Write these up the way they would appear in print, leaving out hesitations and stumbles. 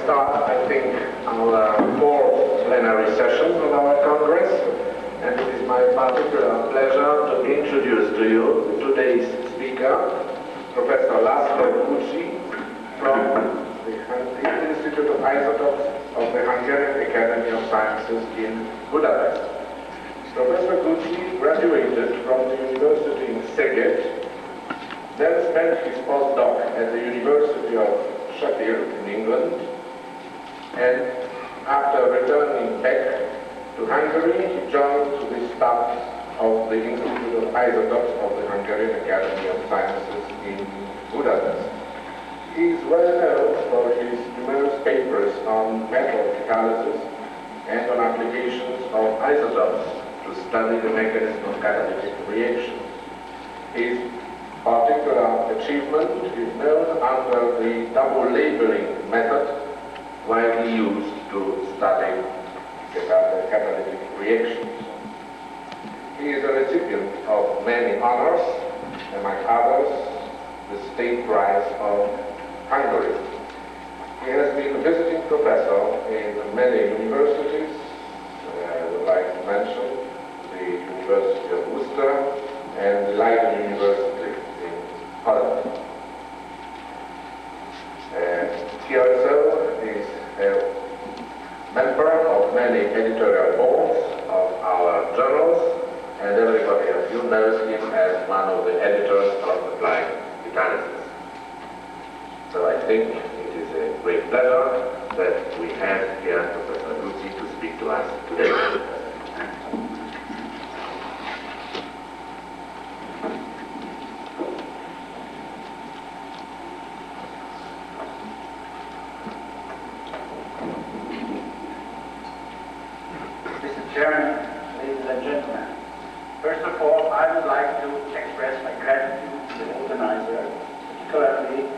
start, I think, our fourth plenary session of our Congress, and it is my particular pleasure to introduce to you today's speaker, Professor Prof Guczi, from the Institute of Isotopes of the Hungarian Academy of Sciences in Budapest. Professor Guczi graduated from the University in Szeged, then spent his postdoc at the University of Sheffield in England, and after returning back to Hungary, he joined the staff of the Institute of Isotopes of the Hungarian Academy of Sciences in Budapest. He is well known for his numerous papers on metal catalysis and on applications of isotopes to study the mechanism of catalytic reaction. His particular achievement is known under the double labeling method, widely used to study catalytic reactions. He is a recipient of many honors, among others, the State Prize of Hungary. He has been a visiting professor in many universities. I would like to mention the University of Worcester and the Leiden University in Holland. He also is a member of many editorial boards of our journals, and everybody of you knows him as one of the editors of Applied Catalysis. So I think it is a great pleasure that we have here Professor Guczi to speak to us today. Mr. Chairman, ladies and gentlemen, first of all, I would like to express my gratitude to the organizer, particularly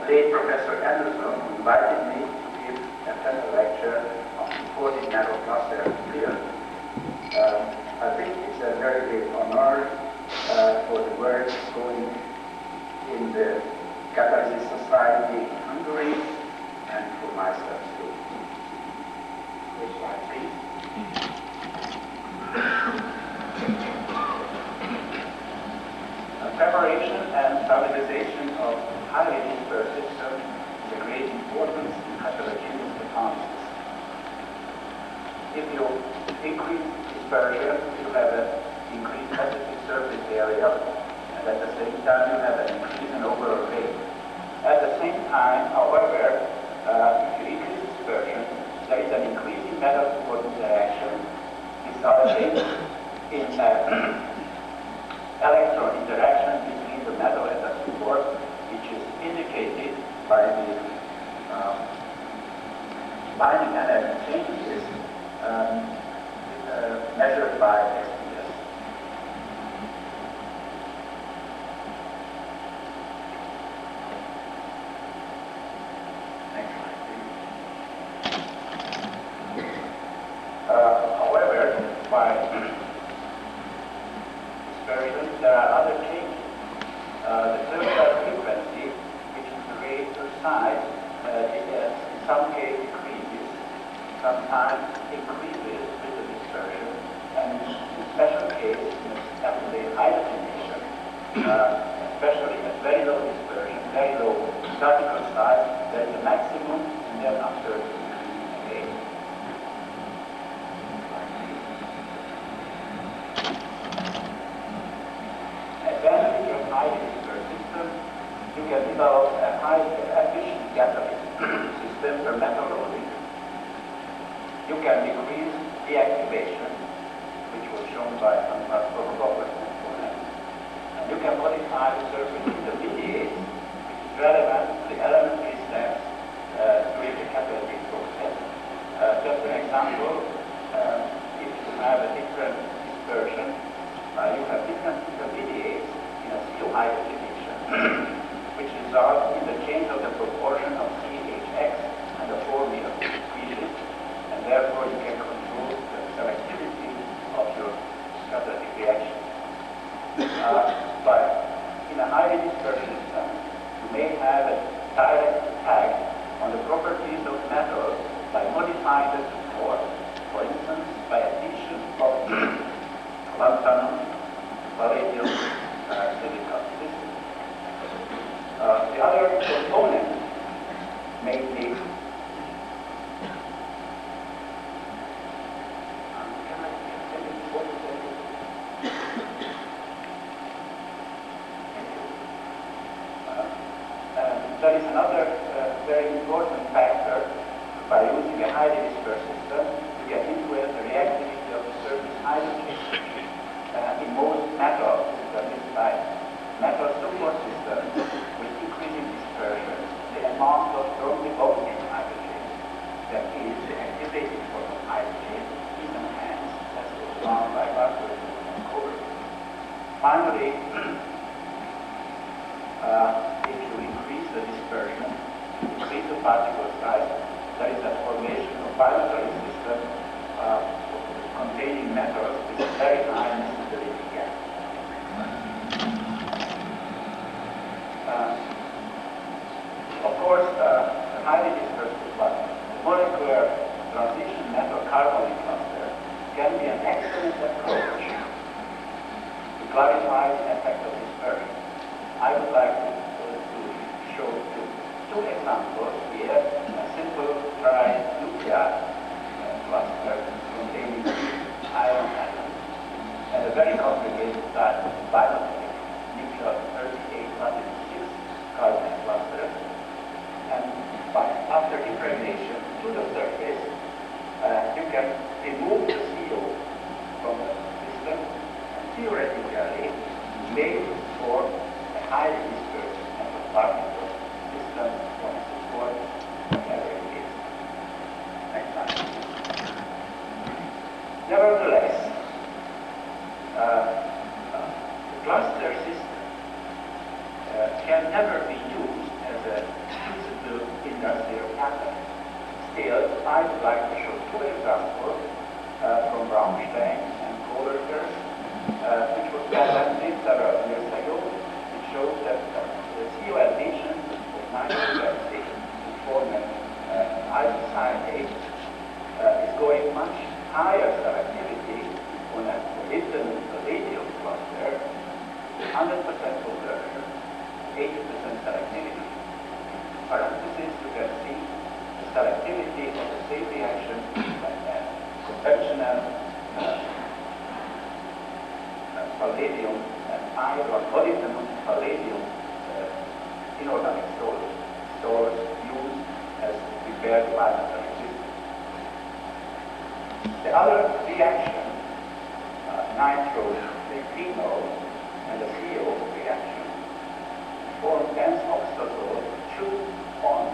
late Professor Anderson, who invited me to give a panel lecture on supporting metal cluster field. I think it's a very great honor for the work going in the Catalysis Society in Hungary and for myself too. Next slide, please. Preparation and stabilization of highly dispersed systems is a great importance in heterogeneous technologies. If you increase dispersion, you have an increased positive surface area, and at the same time you have an increase in overall rate. At the same time, however, if you increase dispersion, there is an increase in metal-support interaction, resulting in electron interaction between the metal and the support, which is indicated by the binding energy changes measured by SDS. Next slide, please. However, by there are other changes. The terminal frequency, which is the rate per side, in some cases decreases, sometimes increases with the dispersion, and in special cases, after the high definition, especially at very low dispersion, very low particle size, there is a maximum, and then after increasing again. You can develop a high efficient catalytic system for metal loading. You can decrease deactivation, which was shown by Prof component. And you can modify the surface intermediates, which is relevant to the elementary steps during the catalytic process. Just an example, if you have a different dispersion, you have different intermediates in a CO hydrogenation, which results in the change of the proportion of CHX and the formula species, and therefore you can control the selectivity of your catalytic reaction. But in a highly dispersed system, you may have a direct tag on the properties of metal by modifying the support, for instance, by addition of lanthanum, palladium, silicon system. The other component may be there is another very important factor. By using a highly dispersed system, you can influence the reactivity of the surface hydrogen. In most metal systems, like metal support systems, with increasing dispersion, the amount of strongly bonding hydrogen, that is, the activated form of hydrogen, is enhanced, as was found by Bartlett and Kohler. Finally, if you increase the dispersion, increase the particle size, there is a formation of bilateral system containing metals with very high miscibility gap. Of course, the highly dispersed molecular transition metal carbonyl cluster can be an excellent approach to clarify the effect of dispersion. I would like to show you two examples here. A simple trinuclear cluster containing iron atoms, and a very complicated bimetallic nuclear 38 platinum 6 carbon cluster. And after impregnation to the surface, you can remove the CO from the system and theoretically make for highly dispersed metal particle system from support, whatever it is. Next slide. Nevertheless, the cluster system can never be used as a feasible industrial pattern. Still, I would like to show two examples from Braunstein and Kohler, which was presented several years ago. Shows that the CO addition of nitrogen acid to form an isocyanate is going much higher selectivity on a molybdenum palladium cluster, 100% conversion, 80% selectivity. In parentheses, you can see the selectivity of the same reaction that conventional palladium and iron, molybdenum, palladium, inorganic stores used as prepared bimetallic system. The other reaction, nitro-phenol and the CO reaction, form dense oxazole 2-on,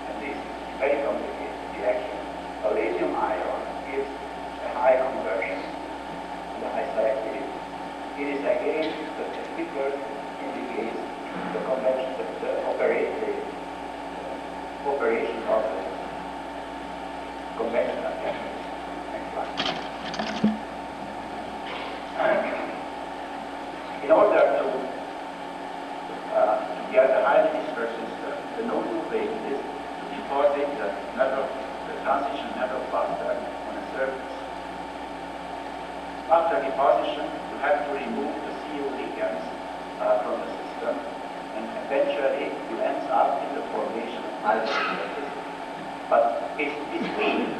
and this is a very complicated reaction. Palladium iron gives a high conversion and a high selectivity. It is again the figure indicates the convention, the operation of the conventional techniques. Next slide. In order to get a highly dispersed system, the nodal way is to deposit the transition metal cluster on a surface. After deposition, you have to remove the CO ligands from the system, and eventually you end up in the formation of hydrogen. But between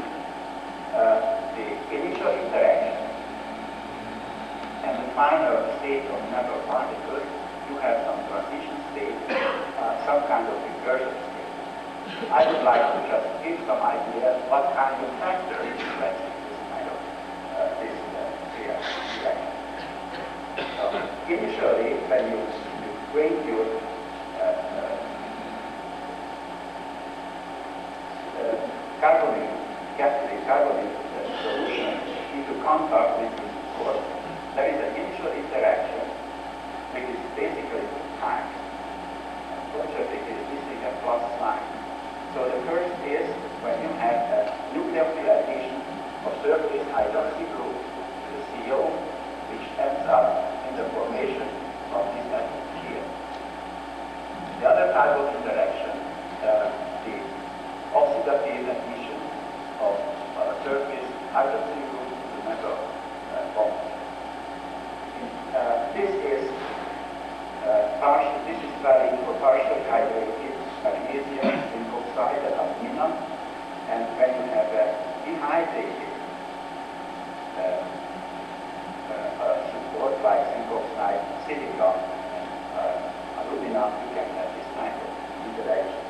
the initial interaction and the final state of metal particles, you have some transition state, some kind of recursion state. I would like to just give some idea what kind of factor influences this kind of reaction. Initially, when you break your carbonyl solution into contact with this source, there is an initial interaction which is basically time. Unfortunately, it is missing a plus sign. So the first is when you have a nucleophile addition of surface hydroxy group to the CO, which ends up in the formation of this valid for partially hydrated magnesium, zinc oxide, and aluminum. And when you have a dehydrated support like zinc oxide, silica, and aluminum, you can have this kind of interaction.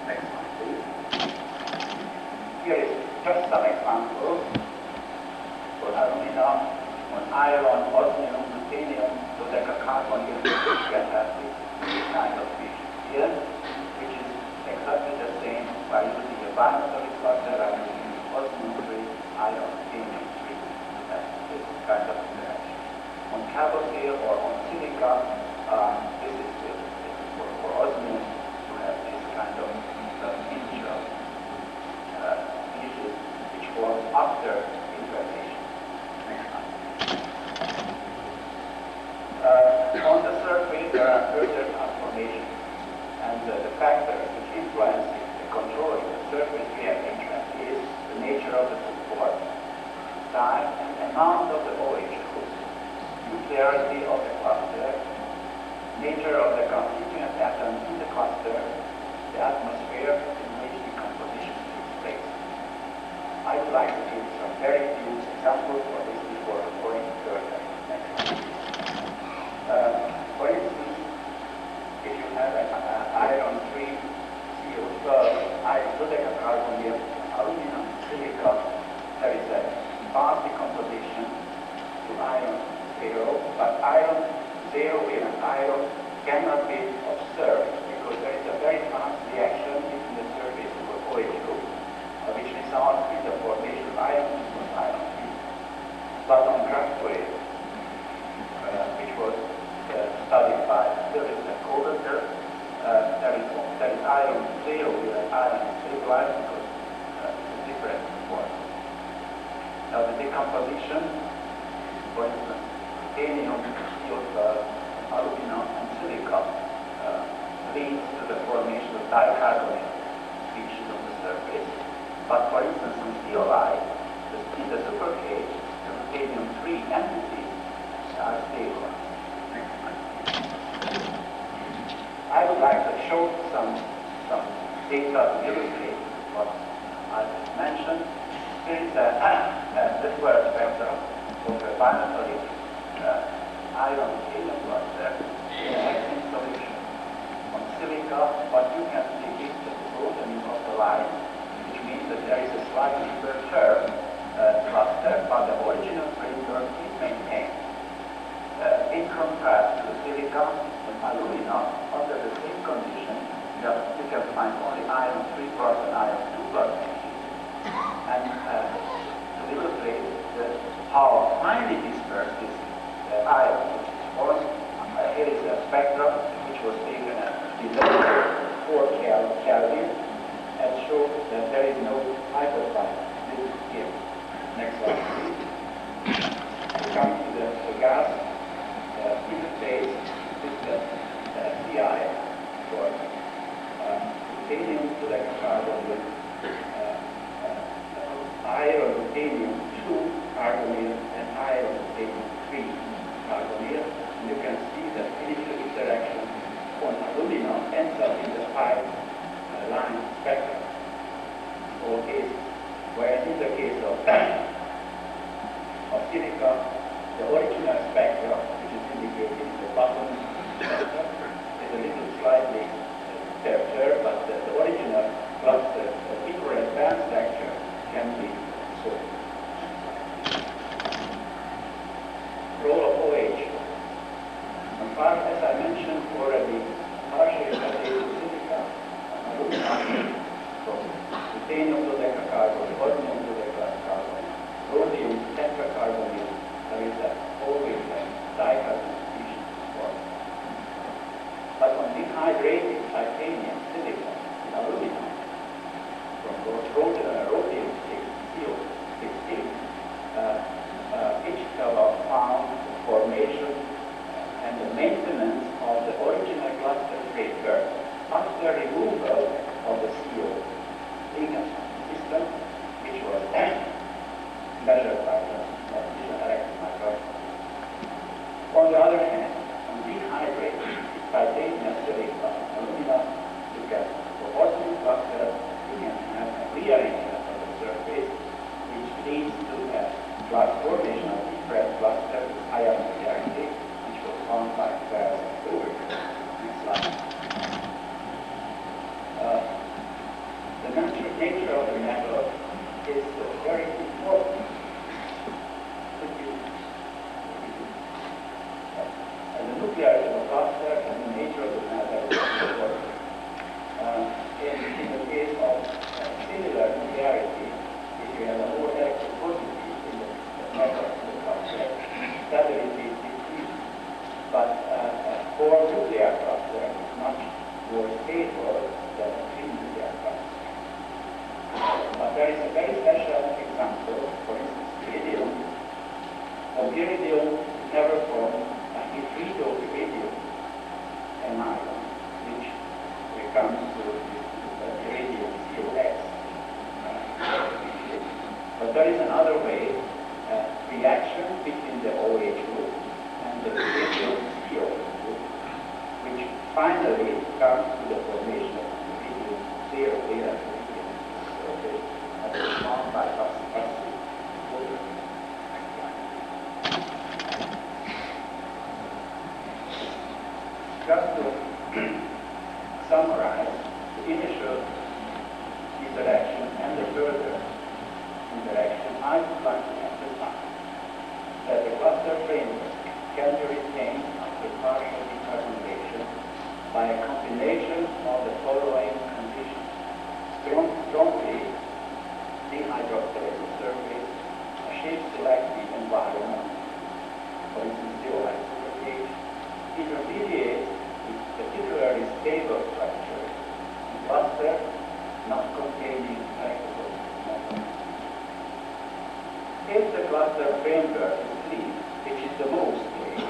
Next one, please. Here is just some examples for aluminum, on iron, osmium, ruthenium, dodecacarbon. You can have this kind of feature here, which is exactly the same by using a binary cluster and using osmium-3, iron, ruthenium 3. That's this kind of interaction. On carbonyl or on silica, this is for osmium to have this kind of feature, which forms after internalization. Next one. On the surface, there are further transformations, and the factor which influences the control of the surface rearrangement is the nature of the support, size, and amount of the OH group, nuclearity of the cluster, nature of the constituent atoms in the cluster, the atmosphere in which the composition takes place. I would like to give some very few examples for this before going further. Next one. For instance, if you have an iron 3, CO12, iron dodecacarbonyl, aluminum, silica, there is a fast decomposition to iron 0, but iron 0 and iron cannot be observed because there is a very fast reaction between the surface of the OH group, which results in the formation of iron 2 plus iron 3. But on graphite, which was studied by Phillips and Coulter, there is iron 0 with iron stabilized because it's a different form. Now the decomposition, for instance, ruthenium, aluminum, and silica leads to the formation of dicarbonyl species on the surface. But for instance, in zeolite, in the supercage, the ruthenium 3 entities are stabilized. I would like to show some data to illustrate what I just mentioned. Here is the square spectrum of a binary iron ruthenium cluster in an hexene solution on silica, but you can see the broadening of the line, which means that there is a slightly perturbed cluster, but the original framework is maintained. In contrast to silica and aluminum, under the same condition, you can find only iron 3 plus and iron 2 plus species. And to illustrate how finely dispersed this iron which is formed, here is a spectrum which was taken at 4 Kelvin and shows that there is no hyperfine. This is here. Next slide, please. We come to the gas interface. This is the FCI for ruthenium dodecacarbonyl, iron ruthenium 2 carbonyl, and iron ruthenium 3 carbonyl. And you can see that initial interaction on aluminum ends up in the 5-line spectrum, all cases. Whereas in the case of silica, the original spectrum, which is indicated in the bottom spectrum, is a little slightly perturbed, but the original cluster, the deeper advanced structure, can be solved. Role of OH. As I mentioned already, partially hydrated silica, aluminum, so ruthenium dodecacarbonyl, osmium dodecacarbonyl, rhodium tetracarbonyl, there is a OH On the other hand, on dehydrated titanium silicate alumina, you get proportional cluster, you can have a rearrangement of the surface, which leads to a formation of different cluster with higher modularity, which was found by Ferris and Hoover. Next slide. The nature of the metal is very important. And the nuclearity of the cluster and the nature of the metal is important. In the case of similar nuclearity, if you have a lower electropositivity in the metal of the cluster, stability is decreased. But a core nuclear cluster is much more stable than a three nuclear cluster. But there is a very special example, for instance, iridium. Iridium never formed a hydrido iridium anion, which comes to iridium COX. But there is another way, reaction between the OH group and the iridium CO group, which finally comes to the formation of iridium 0 beta iridium surface that is formed by passive water. Just to summarize the initial interaction and the further interaction, I would like to emphasize that the cluster framework can be retained after partial decarbonization by a combination of the following conditions: strongly dehydroxylated surface, a shape-selective environment, for instance, zeolite supergate, intermediate with particularly stable structure, and cluster not containing electropositive metal. If the cluster framework is clean, which is the most clean,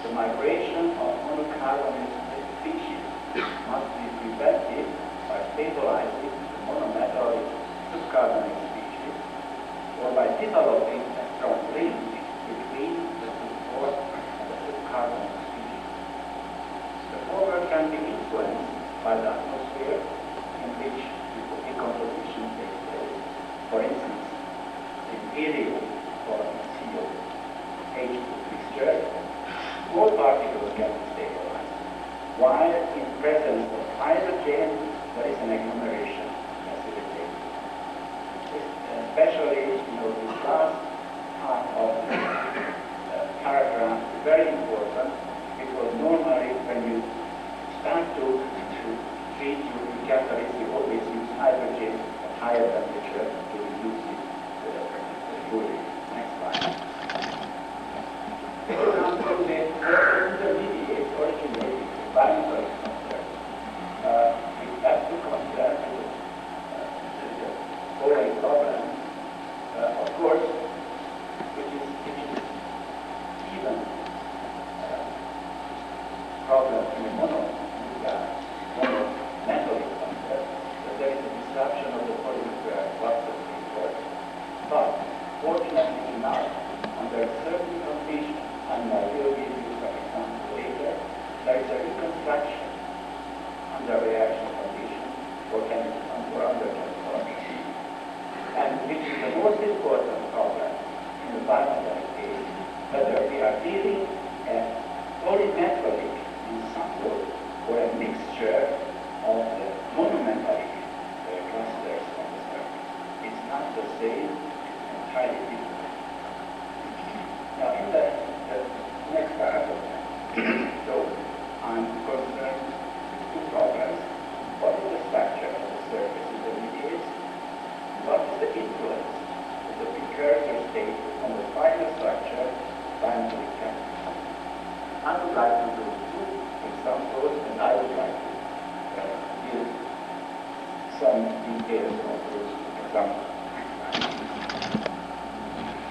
the migration of monocarbonate species must be prevented by stabilizing the monometallic subcarbonate species or by developing a strong link between the support and the subcarbonate species. The former can be influenced by the atmosphere in which decomposition takes place. For instance, in helium or CO H2 mixture, small particles can be stabilized, while in presence of hydrogen there is an agglomeration facilitated. Especially, this last part of the paragraph is very important, because normally when you start to treat your catalyst, you always use hydrogen at higher temperature to reduce the fluid. Next slide. Now to the intermediate originating binary cluster, we have to consider the following problem. Of course, which is even problem in the monometallic cluster, that there is a disruption of the polynuclear cluster framework. But fortunately enough, under certain conditions, and I will give you some examples later, there is a reconstruction under reaction conditions for chemical and for under chemical action. And which is the most important problem in the binary case, whether we are dealing a polymetallic ensemble or a mixture of the monometallic clusters on the surface. It's not the same, it's entirely different. Now in the next paragraph, so I'm concerned with two problems. What is the structure of the surface intermediates? What is the influence of the precursor state on the final structure binary chemistry? I would like to do two examples, and I would like to give some details of those examples.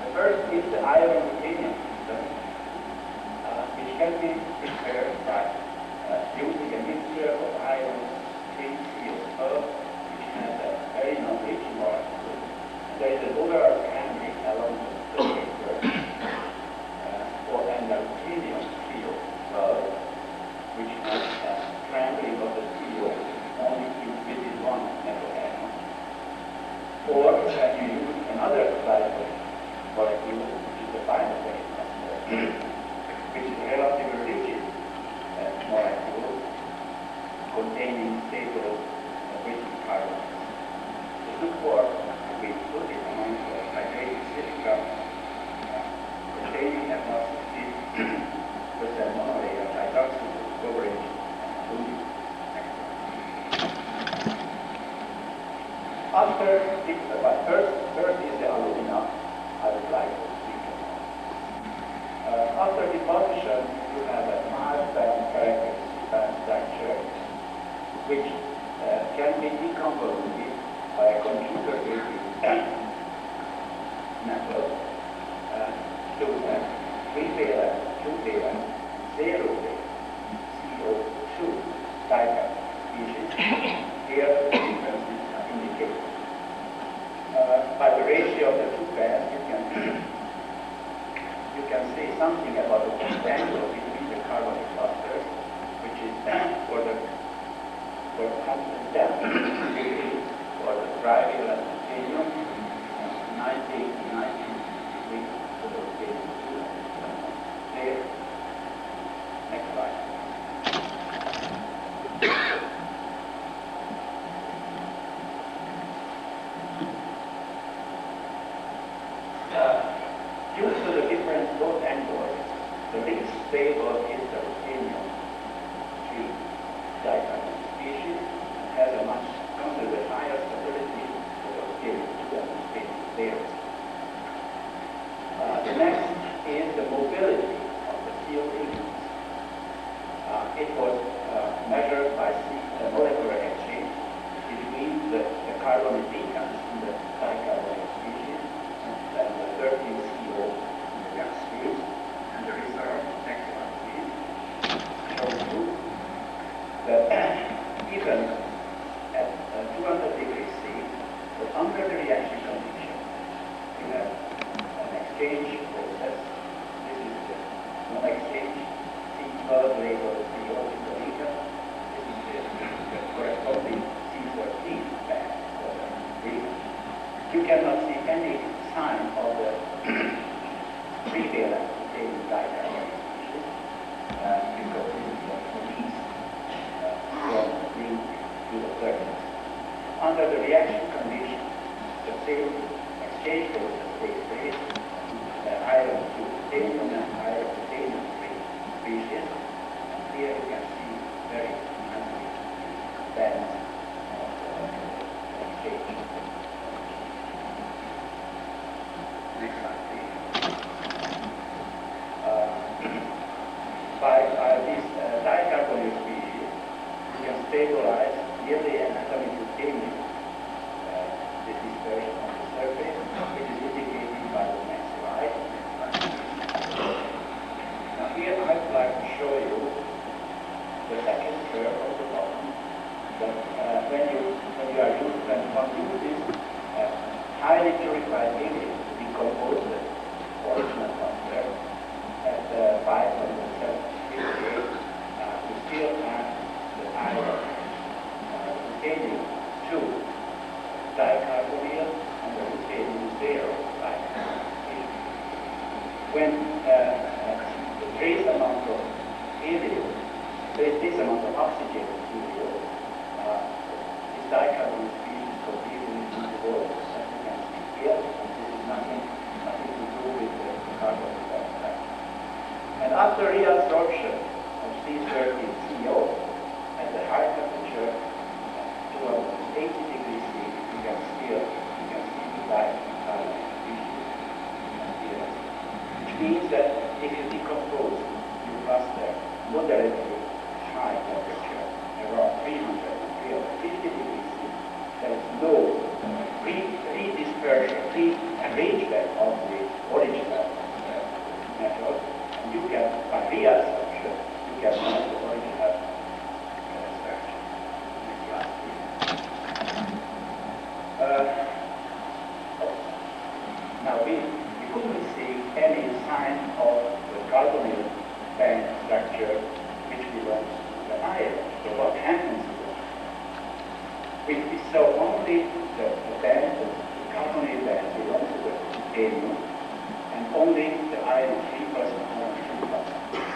The first is the iron ruthenium system, which can be prepared by using a mixture of iron 3CO, which has a very non-rich molecule. There is a polar organic along the paper, and ruthenium which is a relatively rigid molecule containing stable British carbons. The support we put it among the hydrated silica containing about 60% monolayer hydroxyl coverage. After this, but first is the alumina I would like to speak about. After deposition, you have a mild-band characteristic structure which can be decomposed by a computer-aided method to 3-valent, 2-valent, 0-valent CO2 dicarbonate species. Here the differences are indicated. By the ratio of the two pairs, you can say something about the angle between the carbonic clusters, which is for the constant depth degree for the trivalent titanium, 90 degrees for the titanium. There. Next slide. Due to the different dot angles, the least stable is the ruthenium 3 dicarbonate species and has a much considerably higher stability for the ruthenium 2 and ruthenium 0. The next is the mobility of the CO2 units. It was measured by molecular exchange between the carbon beacons in the dicarbonate species and the 13 CO in the gas phase, and the reserve excellent phase shows you that even at 200 degrees C, but under the reaction condition, you have an exchange process. This is the non-exchange C12 labeled CO in the beacon. This is the corresponding C13 band for the beacon. You cannot see any sign of the 3-valent containing dicarbonate species because this is the release from the green to the surface. Under the reaction condition, the same exchange process takes place. Iron to titanium and iron to titanium species. And here you can see very nicely bands of exchange. Next slide, please. By this dicarbonate species, you can stabilize nearly an atomic titanium. This is very on the surface, which is indicated by the next slide. Now here I'd like to show you the second curve of the bottom. That when you use this highly purified helium to decompose the original cluster at 558, we still have the iron ruthenium 2 dicarbonyl and the ruthenium 0 dicarbonyl. When the trace amount of helium, this amount of oxygen in helium, this dicarbonate species completely dissolves, as you can see here, and this is nothing to do with the carbon dioxide. And after reabsorption of C13CO at the high temperature, 280 degrees C, you can see the dicarbonate species here, which means that if you decompose your cluster moderately high temperature, around 300 and 350 degrees C, there is no redispersion, rearrangement of the original metal, and you can, by reabsorption, you can find the original structure. Next slide, please. Now we couldn't see any sign of the carbonyl band structure which belongs to the iron. So what happens here? We saw only the band, the carbonyl band belongs to the titanium, and only the iron 3+ and iron 2+.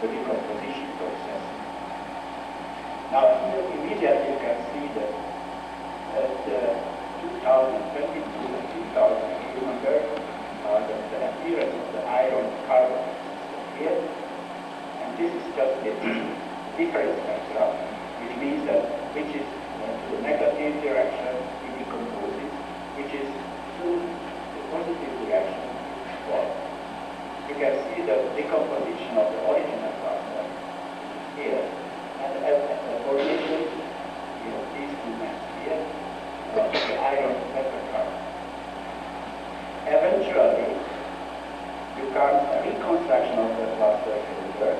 the decomposition process. Now here immediately you can see that at 2022 and 2000, remember the appearance of the iron carbon here, and this is just the difference spectra, which means that which is to the negative direction it decomposes, which is to the positive direction well. You can see the decomposition of the original cluster here, and at the formation of these two maps here, the iron tetracarbon. Eventually, you can reconstruction of the cluster will work,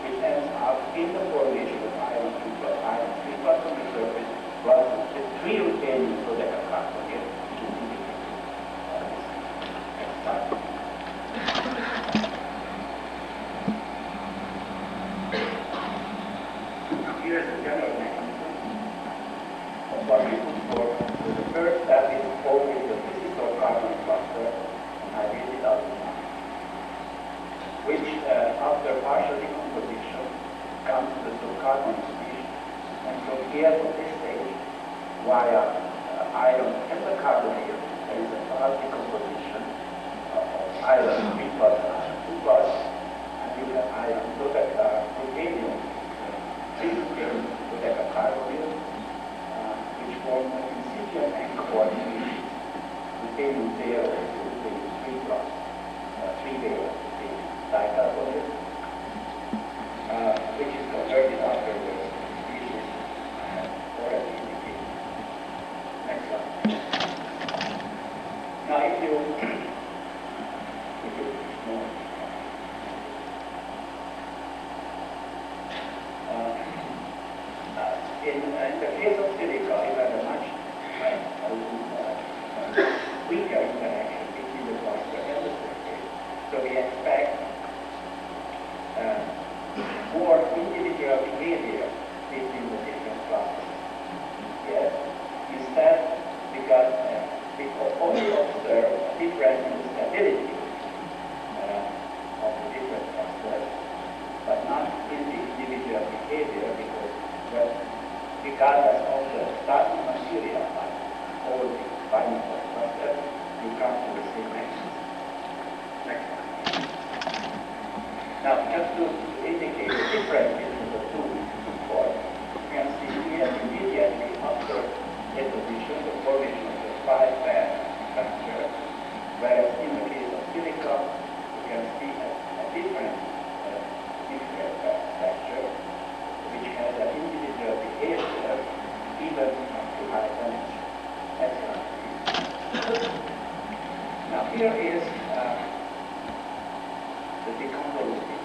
which ends up in the formation of iron 2 plus iron 3 plus on the surface, plus the 3 retaining dodecacarbon here, which is indicated on this next slide. Here's the general mechanism of what we put forward. So the first step is always the physics of carbon cluster, and I read it out now, which after partial decomposition comes to the subcarbon species. And so here at this stage, via iron pentacarbonate, there is a fast decomposition of iron 3 plus iron 2 plus, and you have iron ruthenium 3 dodecacarbonyl, which form an incipient anchor coordination, ruthenium 0 to ruthenium 3 plus, 3 valent ruthenium dicarbonyl, which is converted after the species I have already indicated. Next slide. Now if you in the case of silica, you have a much weaker interaction between the cluster and the surface. So we expect more individual behavior between the different clusters. Yes. Instead, we only observe a difference in the stability of the different clusters, but not in the individual behavior, because regardless of the starting material, like all the final clusters, you come to the same axis. Next one. Now, just to indicate the difference between the two points, you can see here immediately after deposition, the formation of the 5-band structure, whereas in the case of silica, you can see a different structure, which has an individual behavior even up to high temperature. Excellent. Now here is the decomposing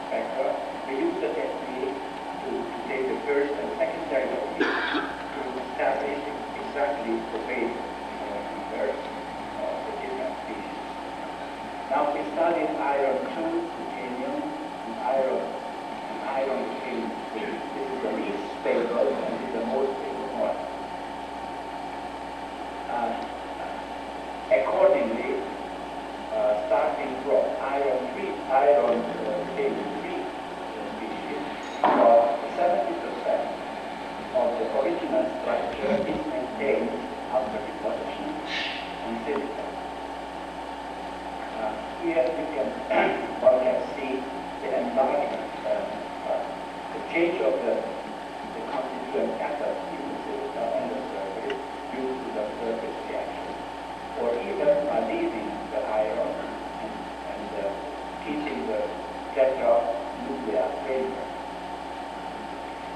spectra. We use the technique to take the first and second derivative to establish exactly the way compared the different species. Now we studied iron 2, ruthenium, and iron 3. This is the least stable and this is the most stable one. Accordingly, starting from iron 3 species, about 70% of the original structure is maintained after deposition on silica. Here one can see the enlargement, the change of the constituent atoms in the silica and the surface due to the surface reaction, or even leaving the iron and keeping the tetranuclear framework.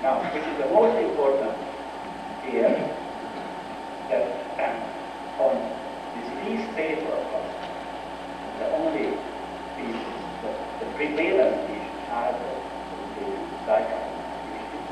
Now, which is the most important here, that on this least stable cluster, the only species, the prevalent species are the dicarbon species,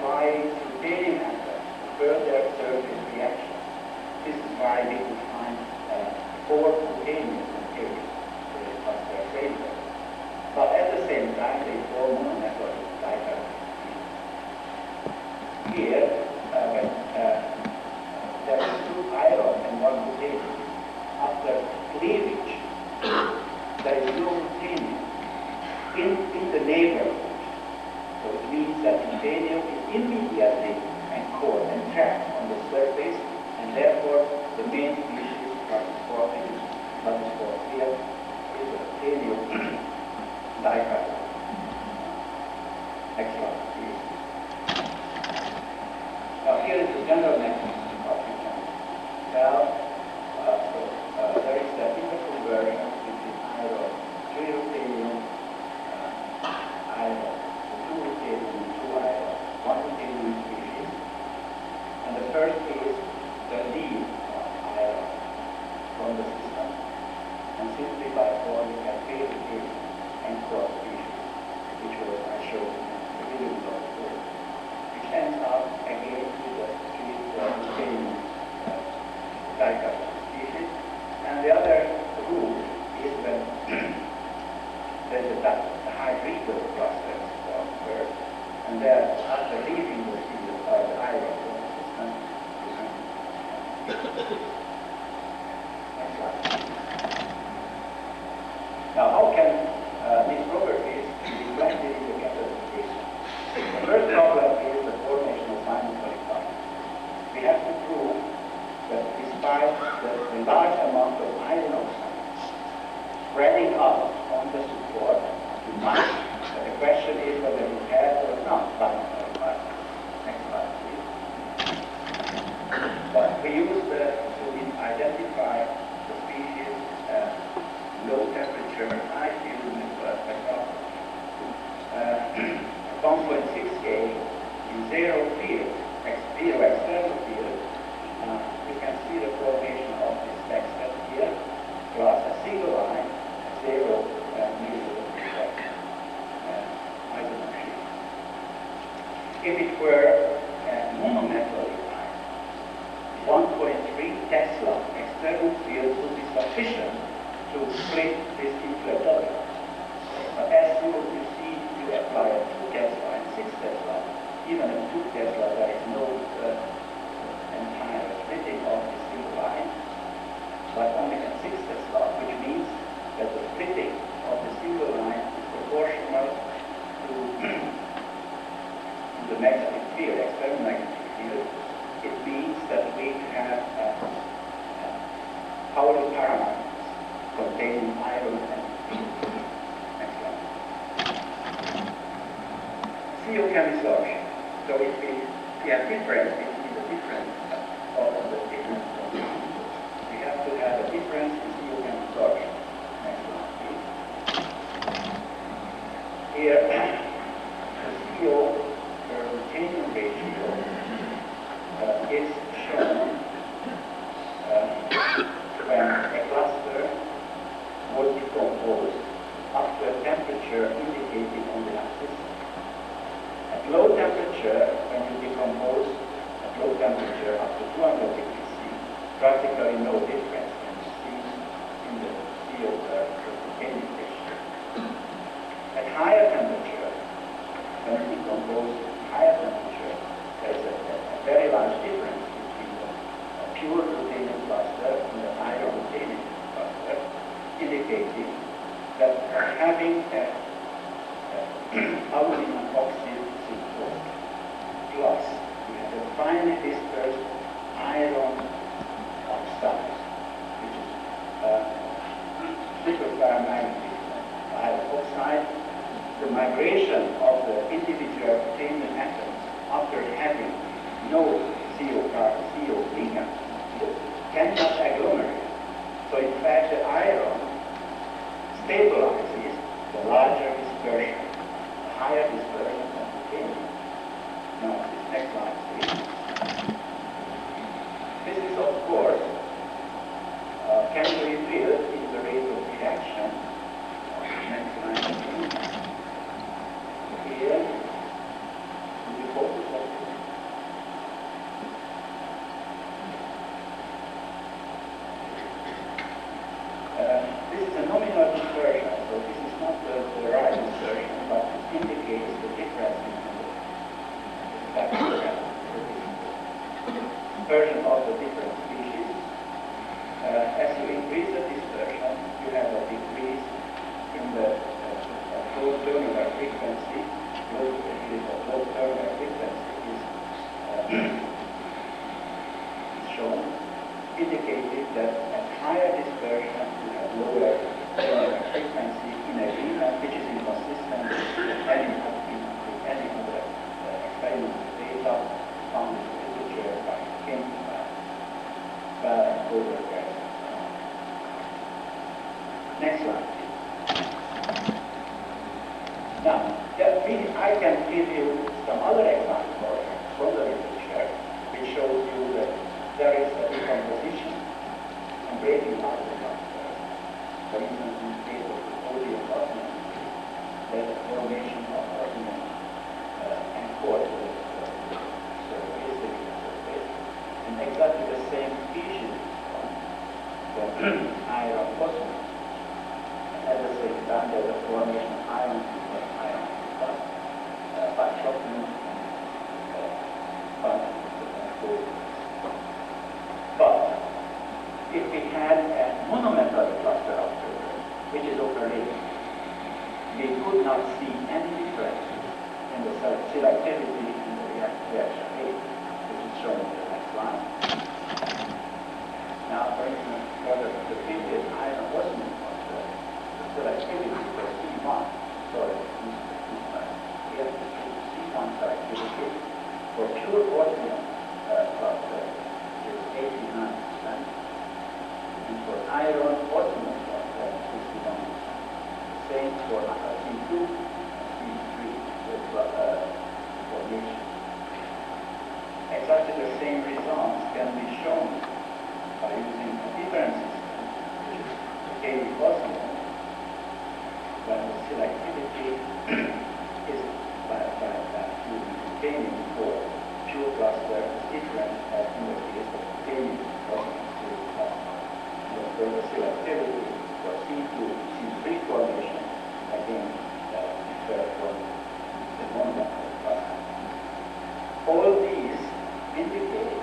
by titanium atoms further surface reaction. This is why we could find 4 titanium materials as their flavor. But at the same time, they form monometallic dicarbonate. Here, when there is 2 iron and 1 titanium, after cleavage, there is no titanium in the neighborhood. So it means that titanium is immediately anchored and trapped on the surface, and therefore the main species what is called here is a titanium dicarbonate. Next slide, please. Now here is the general mechanism of we can tell. There is that interconversion between iron, 3 ruthenium, iron, 2 ruthenium, 2 iron, 1 ruthenium species. And the first is the leave of iron from the system. And simply by forming a 3 ruthenium and core species, which was I showed in the beginning of the course, which ends up again with the 3 ruthenium dicarbonate species. And the other rule is when the hydrido clusters form first, and then after leaving the field of the iron from the system, next slide. Now, how can these properties be reflected in the catalytic? The first problem is the formation of minus particles. We have to prove that despite the large amount of iron oxide spreading out on the support, the question is whether it has or not binary particles. Next slide, please. But we use to identify the species low temperature, high field spectroscopy. 1.6 K in zero field, zero external field. You can see the formation of this text here, plus a single line, 0 millimeter isometric. If it were monometallic iron, 1.3 Tesla external field would be sufficient to split this into a double. But as soon as you see you apply a 2 Tesla and 6 Tesla, even a 2 Tesla, there is no entire splitting of the single line, but only a 6 Tesla, which means that the splitting of the single line is proportional to the magnetic field, external magnetic field. It means that we have Pauli parameters containing iron and next one. CO chemisorption. So if we have difference between the different of the different components, we have to have a difference in CO chemisorption. Next one, please. Here, the CO per ruthenium ratio is shown when a cluster would decompose up to a temperature indicated on the axis. At low temperature, when you decompose at low temperature up to 200 degrees C, practically no difference can be seen in the CO ruthenium ratio. At higher temperature, when you decompose at higher temperature, there is a very large difference between the pure ruthenium cluster and the iron ruthenium cluster, indicating that having aluminum oxide support plus we have a finely dispersed iron oxide, which is superparamagnetic iron oxide. The migration of the individual ruthenium atoms after having no CO ligand cannot agglomerate. So in fact the iron stabilizes the larger dispersion, the higher dispersion of ruthenium. Now this next slide please. This is of course can be revealed in the rate of reaction. Next slide please. Here, we focus on dispersion of the different species. As you increase the dispersion, you have a decrease in the low terminal frequency. Low terminal frequency is shown, indicating that at higher dispersion you have lower terminal frequency in a region which is inconsistent with any other experimental data found in the literature by Kim, by Overgrad. Next slide. Now, I can give you some other examples from the literature which shows you that there is a decomposition and breaking out of the clusters. For instance, in the case of the podium osmium, there's a formation of osmium and core to the surface, and exactly the same species from iron osmium. At the same time, there's a formation of iron plus iron plus bitropium But if we had a monometal cluster observer, which is operating, we could not see any difference in the selectivity in the reaction rate, which is shown in the next line. Now, for instance, for the previous iron osmium cluster, the selectivity for C1, we have C1 selectivity for pure osmium cluster is 89%, and for iron osmium cluster, 61%. Same for C2 and C3 with formation. Exactly the same results can be shown by using a different system, which is K osmium, when the selectivity is by using containing for pure cluster is different as in the case of containing osmium pure cluster. And for the selectivity for C2, C3 formation, again, differ from the monometal cluster. All these indicate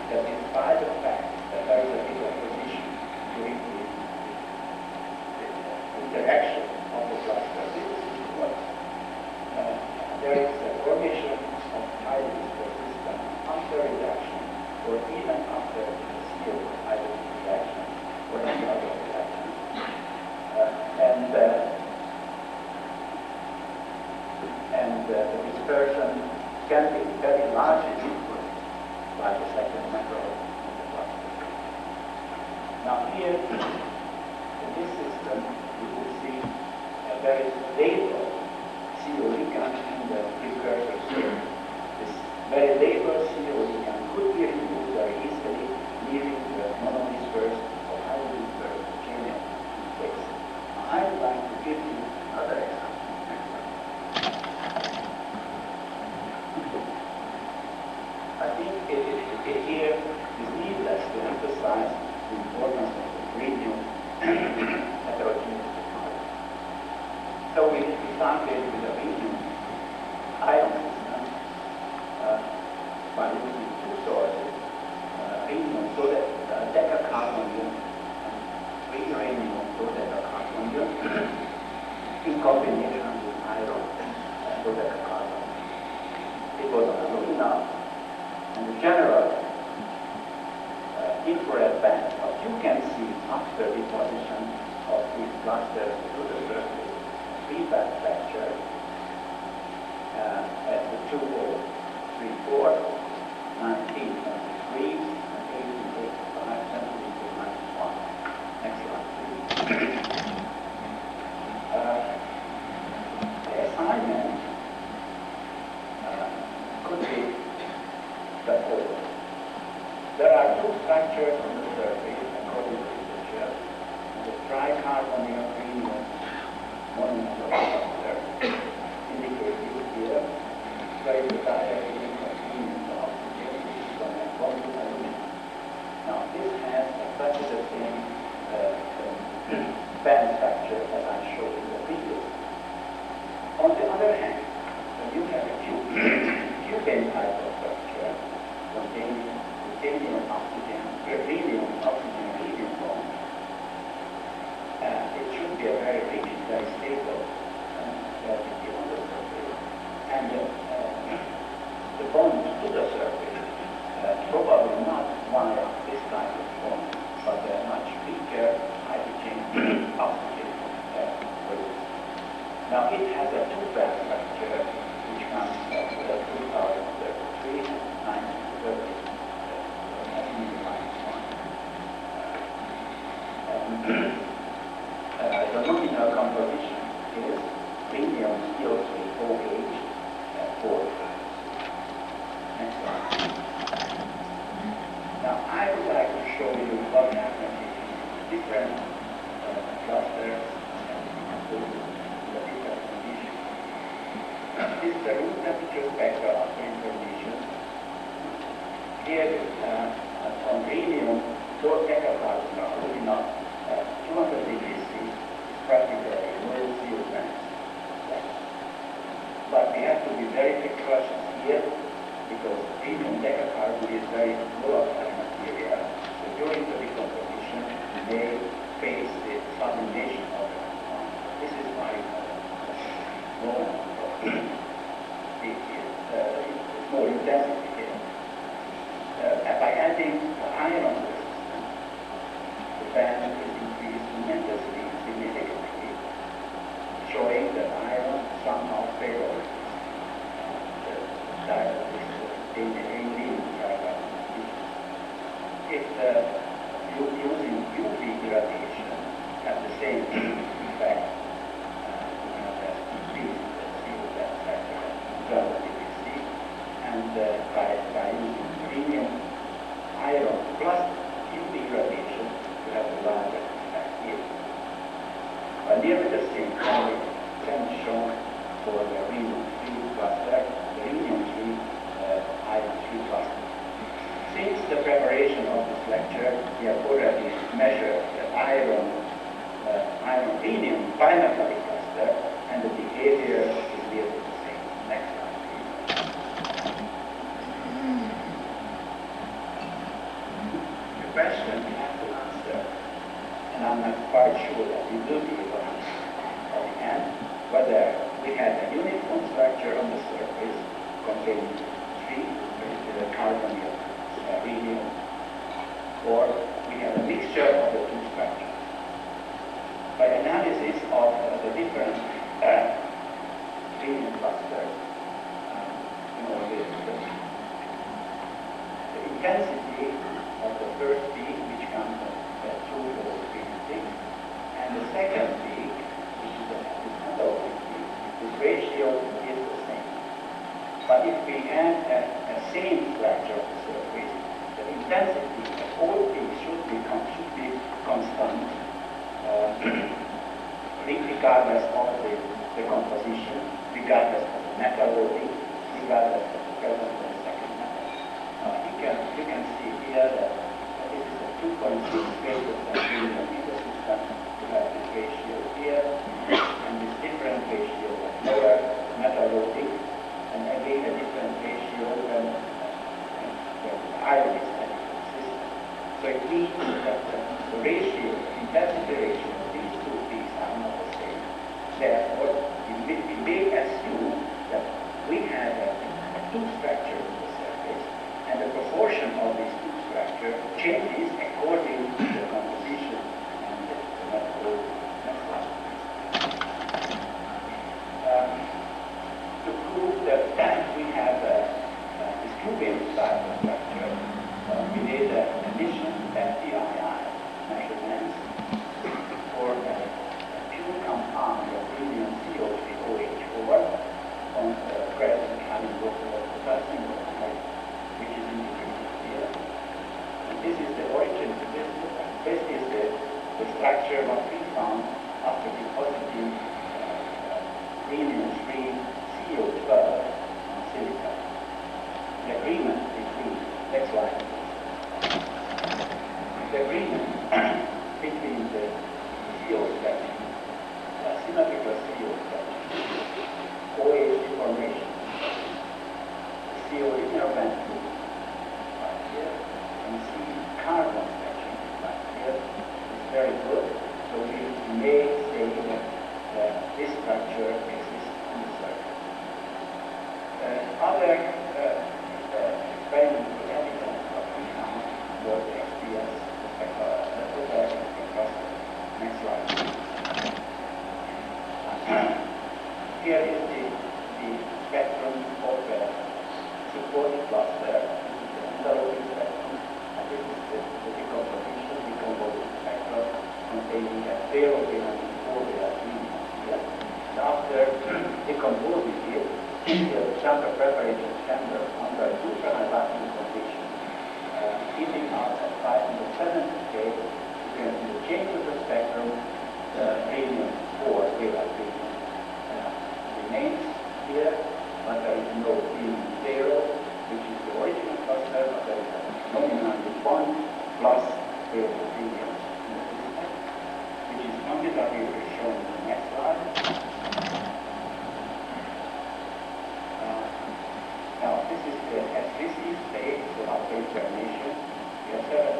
that despite the fact that there is a decomposition during the interaction of the cluster, there is a formation of highly dispersed system after reaction, or even after the seal hydrogen reaction, or any other reaction. The dispersion can be very largely influenced by the second macro of the cluster. Now here, in this system, you will see a very stable CO ligand in the precursor state. This very label CO ligand could be removed very easily, leaving the monodispersed or highly dispersed genome in place. Now, I would like to give you another example. I think it here is needless to emphasize the importance of the gradient heterogeneous technology. So we started with a radium ion system by using two sources, radium decacarbonyl and uranium decacarbonyl in combination with iron decacarbonyl. It was an alumina, and the general infrared band, what you can see after deposition of these clusters to the surface, feedback fracture at the 2034, 1923, and 1885 centimeters minus 1. Next slide, please. The assignment could be the following. There are two structures on the surface, according to literature, the tricarbonyl radium monometal cluster, indicated here, where the direct inconvenience of oxygen is from a polyalumina. Now, this has exactly the same band structure as I showed in the previous. On the other hand, when you have a cubane type of structure, containing containing ruthenium, oxygen, beryllium, oxygen, helium bond. It should be a very rigid, very stable gravity on the surface. And the bond to the surface, probably not via this kind of bond, but a much weaker hydrogen oxygen group. Now it has a two-band structure which comes at 2033 and 1930. The nominal composition is rhenium CO3OH 4 times. Next slide. Now I would like to show you what happens in different clusters and the different conditions. This is the room temperature spectra after information. Here on rhenium, 4 decapascals are holding up 200 degrees C, practically no zero grams. But we have to be very precocious here because rhenium decapascal is very volatile material. So during the decomposition, we may face the sublimation of the compound. This is why it's more intensity here. By adding iron to the system, the band is increased tremendously, significantly, showing that iron somehow favors in if using UV irradiation has the same effect, we can just increase the CO2 factor relatively, and by using rhenium iron plus UV irradiation, we have a larger effect here. Nearly the same can be shown for the rhenium-3 cluster, the rhenium-3 iron-3 cluster. Since the preparation of this lecture, we have already measured the iron-rhenium bimetallic cluster, and the behavior is nearly the same. Next slide, please. The question we have to answer, and I'm not quite sure that we will be able to answer at the end, whether we have a uniform structure on the surface containing 3 carbonyl rhenium, or we have a mixture of the two structures. By analysis of the different rhenium clusters, the intensity of the first peak, which comes at 2,436, and the second peak, which is the analog peak, this ratio is the same. But if we have a same structure of the surface, the intensity of all peaks should be constant, regardless of the composition, regardless of the metal loading, regardless of the presence of the second metal. You can see here that this is a 2.6 radius of in the system. You have this ratio here, and this different ratio of lower metal loading, and again a different ratio when the iron is added to the system. So it means that the ratio, intensity ratio of these two peaks are not the same. Therefore, we may assume that we have a two structure on the surface, and the proportion of these two structures changes according to the composition and the metal loading. Next slide. To prove that we have this cubic type of structure, we did emission FTII measurements for a pure compound of rhenium CO3OH4 on the present caliber of potassium oxide, which is indicated here. And this is the origin. This is the structure what we found after depositing rhenium-3 CO12 on silica. The agreement between, next slide. The agreement between the CO structure, symmetrical CO structure, OH deformation, CO linear band Another experiment with evidence of greenhouse was the XPS spectroscopy. Next slide. Here is the spectrum of the supported cluster. This is the enveloping spectrum, and this is the decomposition, decomposing spectrum containing a pair of valence and 4 valence here. And after decomposing it, in the chamber preparation chamber under ultra high vacuum conditions, heating out at 570 K, you can see the change of the spectrum, the radium 4 valence remains here, but there is no radium 0, which is the original cluster, but there is a nominally 1 plus valence radium in the system, which is quantitatively shown in the next slide. Now, this is the S3C state, so after information, we have 76%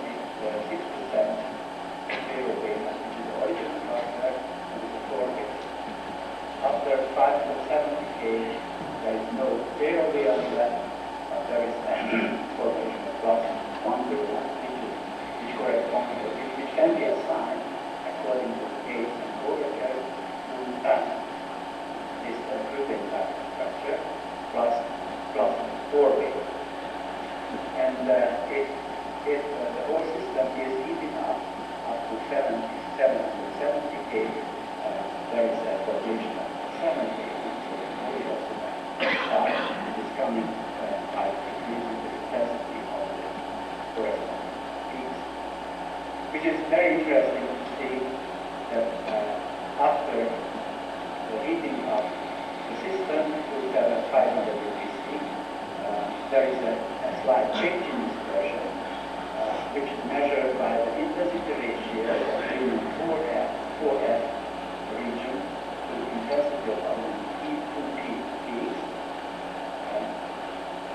zero valence, which is the original cluster, and this is 4 valence. After 570 K, there is no zero valence left, but there is a formation of plus 1 valence, which corresponds to which can be assigned according to Gates and Boyer to this grouping type structure plus 4 valence. And if the whole system is heating up to 70 K, there is a formation of 7 valence, so the molecular is coming by increasing the intensity of the corresponding peaks, which is very interesting to see that after the heating of the system to 500 degrees C, there is a slight change in dispersion, which is measured by the intensity ratio between 4F region to the intensity of our E2P peaks.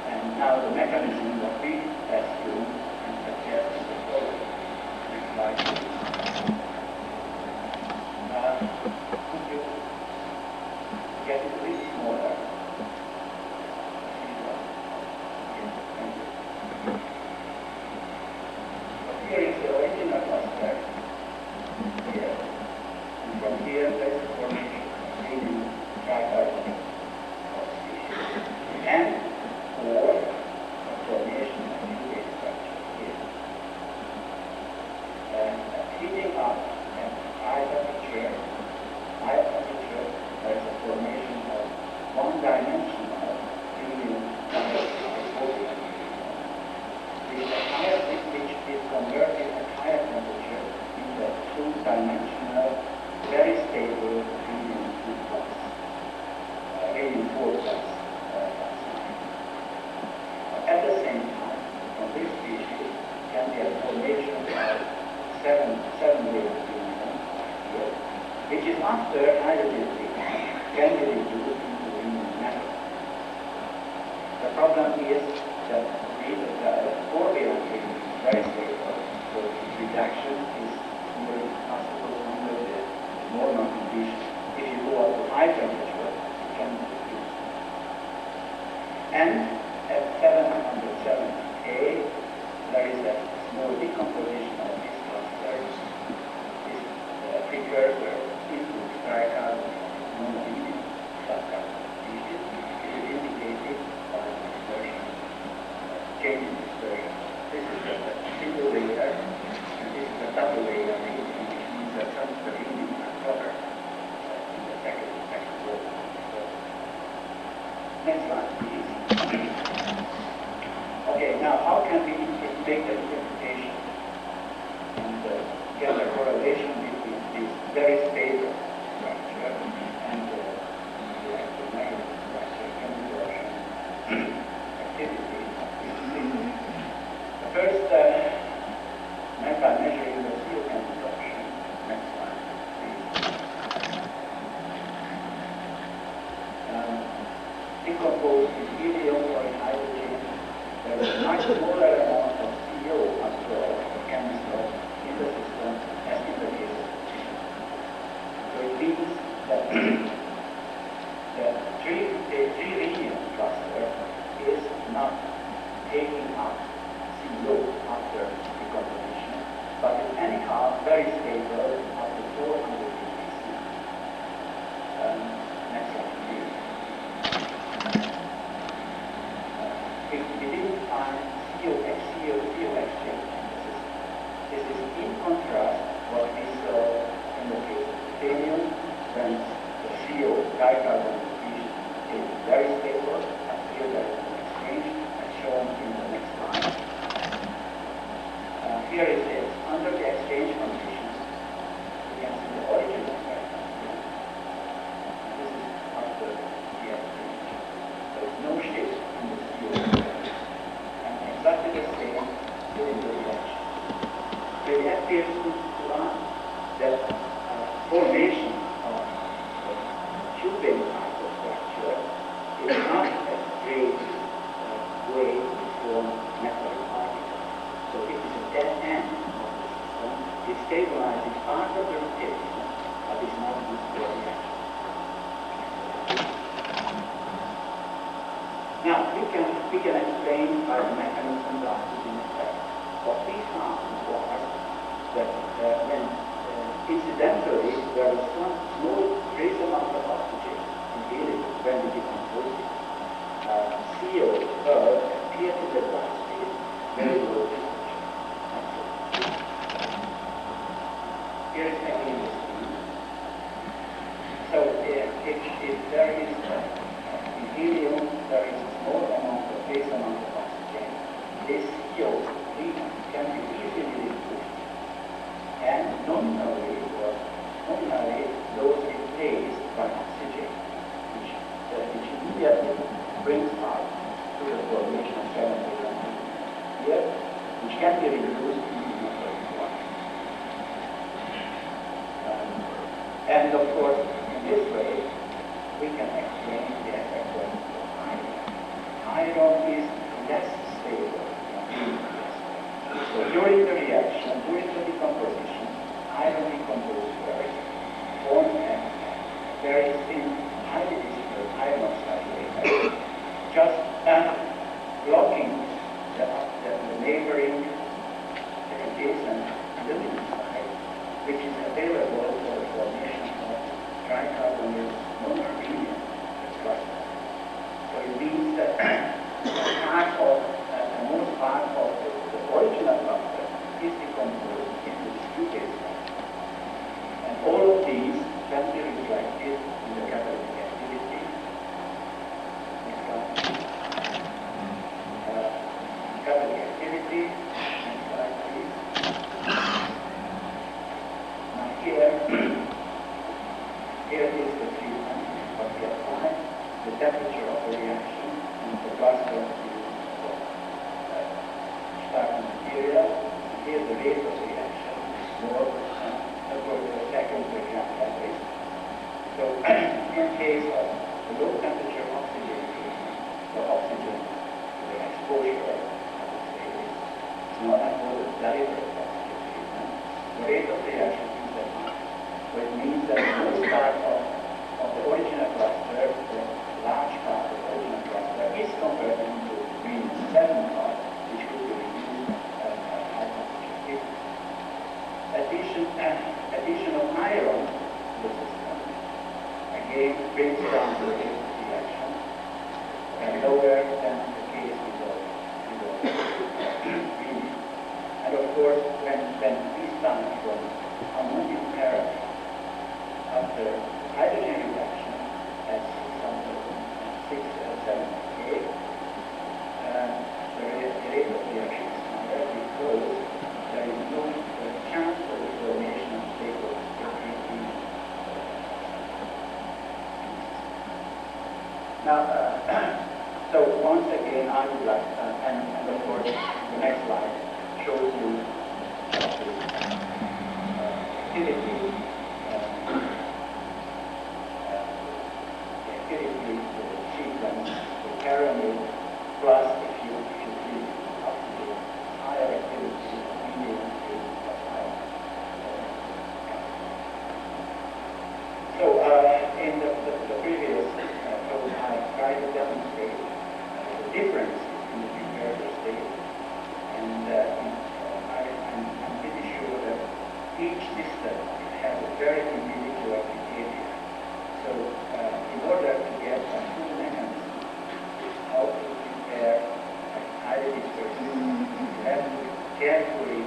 And now the mechanism that we assume and suggest is the following. Next slide, please. Could you get it a bit smaller? Here is the original cluster. Here. And from here, there is a formation of radium tricarbonate species. And or a formation of new structure here. And heating up at high temperature, there is a formation of one-dimensional radium tricarbonate, which is converted at higher temperature into a two-dimensional, very stable radium 2 plus, radium 4 plus. At the same time, from this species can be a formation of 7 valence radium here, which is after hydrogen can be reduced into radium metal. The problem is that the 4 valence radium is very stable, so reduction is only possible under the normal condition. If you go up to high temperature, it can be reduced. And at 770 K, there is a small decomposition of this cluster, this precursor into tricarbonate monoamine subcarbonate species. It is indicated by dispersion, change in dispersion. This is the single layer, and this is the double layer region, which means that the regions are covered in the second row. Next slide, please. Okay, now how can we make the interpretation and get a correlation between this very stable structure and the electromagnetic structure conversion activity of this system? The first method by measuring the CO conversion. Next slide, please. Decompose in helium or in hydrogen. There is a much smaller amount of CO absorbed or chemical in the system as in the case of fission. So it means that the three radium cluster is not taking up CO after decomposition, but it's anyhow very stable up to 450 C. Next slide, please. If we didn't find CO exchange in the system, this is in contrast what we saw in the case of titanium, when the CO dicarbon diffusion is very stable until there is an exchange, as shown in the next slide. Here it is under the exchange conditions. You can see the original effect. This is after the exchange. There is no shift in the CO, and exactly the same during the reaction. It appears to us that formation of the tubing type of structure is not a great way to form metallic particles. So it is a dead end of the system. It stabilizes part of the rotation, but is not used for reaction. Now we can explain by the mechanism of oxygen effect. What we found was that when incidentally there was some small trace amount of oxygen in helium when we decompose it, CO appeared to the glass phase very low temperature. Here is again the steam. So if there is in helium there is a small amount of trace amount of oxygen, this CO can be easily removed, and nominally those replaced by oxygen, which immediately brings out to the formation of 7 here, which can be reduced to metallic water. And of course, in this way, we can explain the effect of iron. Iron is less stable than helium. So during the reaction, during the decomposition, iron decomposes first, forms a very thin, highly distilled iron oxide layer, just blocking the neighboring adjacent aluminum side, which is available for the formation of tricarbonyl monoaluminum cluster. So it means that most part of the original cluster is decomposed into this two-phase structure. And all of these can be reflected in the catalytic activity. Next slide. Catalytic activity. Next slide, please. Now here is the treatment of the apply, the temperature of the reaction, and the cluster of starting material. Here's the rate of reaction, more about a second per gram average. So in case of the low temperature oxygen treatment, the oxygen, the exposure, I would say, is not about the deliberate oxygen treatment. The rate of reaction is that much. So it means that most part of the original cluster, the large part of the original cluster, is converted into green 7 part, which could be reduced at high temperature treatment. Addition of iron to the system again brings down the rate of reaction and lower than the case with the green. And of course, when we start from ammonium permanganate after hydrogen reaction at 670 K, the rate of reaction is higher because there is no chance for the formation of stable activity. Now, so once again, I would like, and of course, the next slide shows you the activity sequence, the pyramid, plus if you treat oxygen, higher activity, medium activity, plus higher. So in the previous talk, I tried to demonstrate the difference very individual behavior. So in order to get a full mechanism how to prepare a highly dispersed system, you have to carefully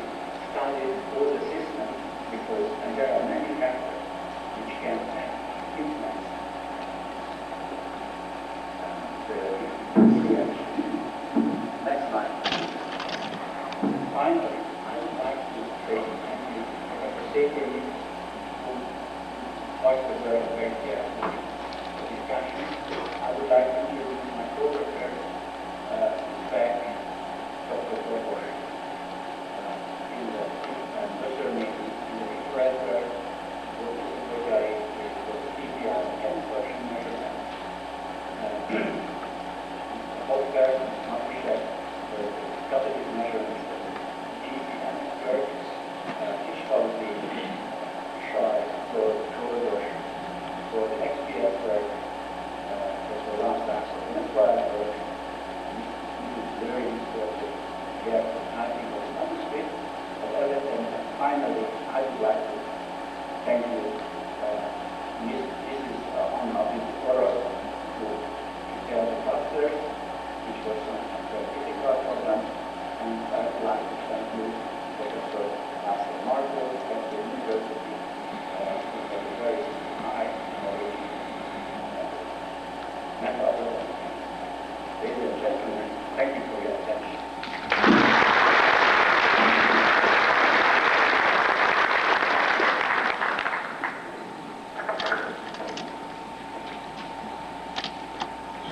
study all the systems because and there are many factors which can influence the reaction. Next slide. Finally, I would like to say thank you for particularly who was very, very careful for discussion. I would like to introduce my co-worker, back Dr. Prof in the measure making in the refractor, which I was PPI and function measurement. Hofgar, Matuszek, the catalytic measurements, GC and Gertz, Ishvaldi, Shai, for Trodosh, for the XPS work, for the last axis, and that's why I work. This is very important. Yes, I think it's not a bit of evidence. And finally, I would like to thank you. This is on our forum to prepare the clusters, which was a very difficult program, and I would like to thank you, Professor Marcel Marco, at the University, who has a very high knowledge methodology. Ladies and gentlemen, thank you for your attention.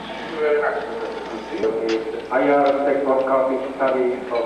Thank you very much, Professor Guczi. The higher spectroscopic study of